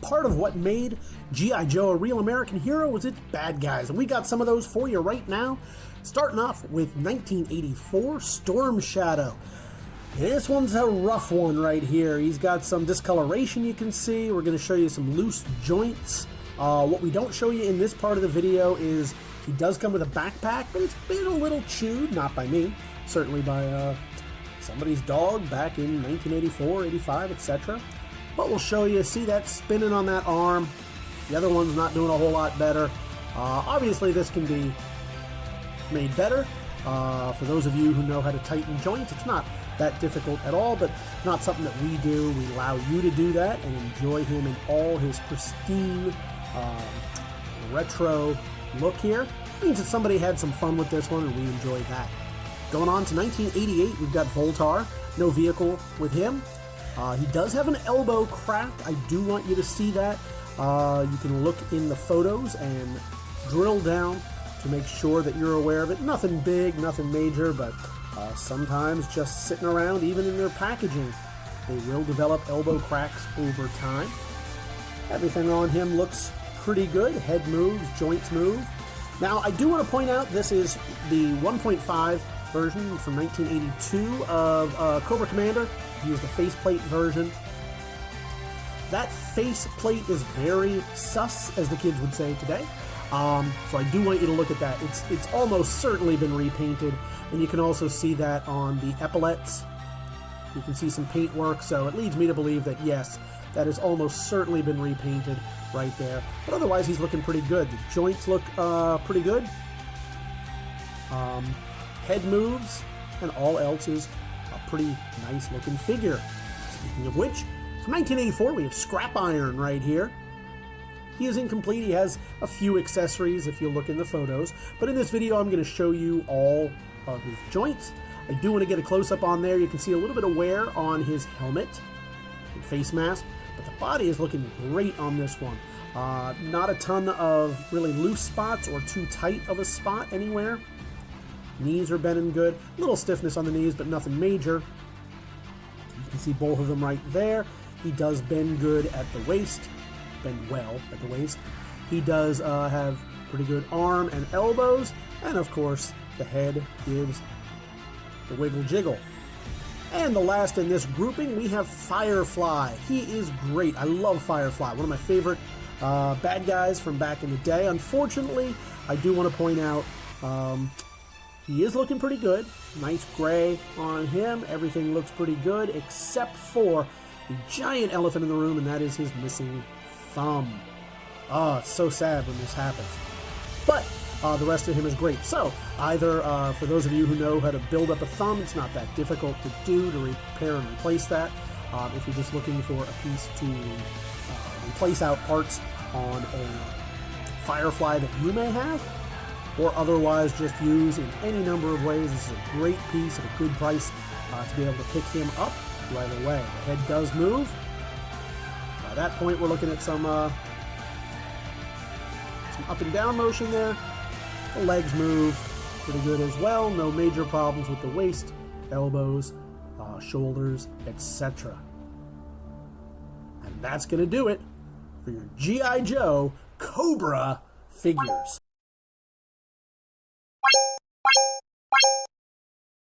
part of what made G.I. Joe a real American hero was its bad guys, and we got some of those for you right now. Starting off with 1984 Storm Shadow. This one's a rough one right here. He's got some discoloration you can see. We're going to show you some loose joints. What we don't show you in this part of the video is he does come with a backpack, but it's been a little chewed, not by me, certainly by somebody's dog back in 1984, 85, etc. But we'll show you, see that spinning on that arm. The other one's not doing a whole lot better. Obviously this can be made better. For those of you who know how to tighten joints, it's not that difficult at all, but not something that we do. We allow you to do that and enjoy him in all his pristine retro look here. It means that somebody had some fun with this one and we enjoyed that. Going on to 1988, we've got Voltar. No vehicle with him. He does have an elbow crack. I do want you to see that. You can look in the photos and drill down to make sure that you're aware of it. Nothing big, nothing major, but sometimes just sitting around, even in their packaging, they will develop elbow cracks over time. Everything on him looks pretty good. Head moves, joints move. Now, I do want to point out this is the 1.5 version from 1982 of Cobra Commander. He used the faceplate version. That faceplate is very sus, as the kids would say today. So I do want you to look at that. It's almost certainly been repainted, and you can also see that on the epaulets. You can see some paint work, so it leads me to believe that yes, that has almost certainly been repainted right there. But otherwise, he's looking pretty good. The joints look pretty good. Head moves, and all else is a pretty nice looking figure. Speaking of which, from 1984, we have Scrap Iron right here. He is incomplete. He has a few accessories if you look in the photos. But in this video, I'm going to show you all of his joints. I do want to get a close-up on there. You can see a little bit of wear on his helmet and face mask. But the body is looking great on this one. Not a ton of really loose spots or too tight of a spot anywhere. Knees are bending good. A little stiffness on the knees, but nothing major. You can see both of them right there. He does bend good at the waist. Bend well at the waist. He does have pretty good arm and elbows. And of course, the head gives the wiggle jiggle. And the last in this grouping, we have Firefly. He is great. I love Firefly. One of my favorite bad guys from back in the day. Unfortunately, I do want to point out he is looking pretty good. Nice gray on him. Everything looks pretty good except for the giant elephant in the room, and that is his missing thumb. It's so sad when this happens. But the rest of him is great. So either for those of you who know how to build up a thumb, it's not that difficult to do to repair and replace that. If you're just looking for a piece to replace out parts on a Firefly that you may have, or otherwise just use in any number of ways, this is a great piece at a good price to be able to pick him up right away. The head does move. By that point, we're looking at some up and down motion there. The legs move pretty good as well. No major problems with the waist, elbows, shoulders, etc. And that's going to do it for your G.I. Joe Cobra figures.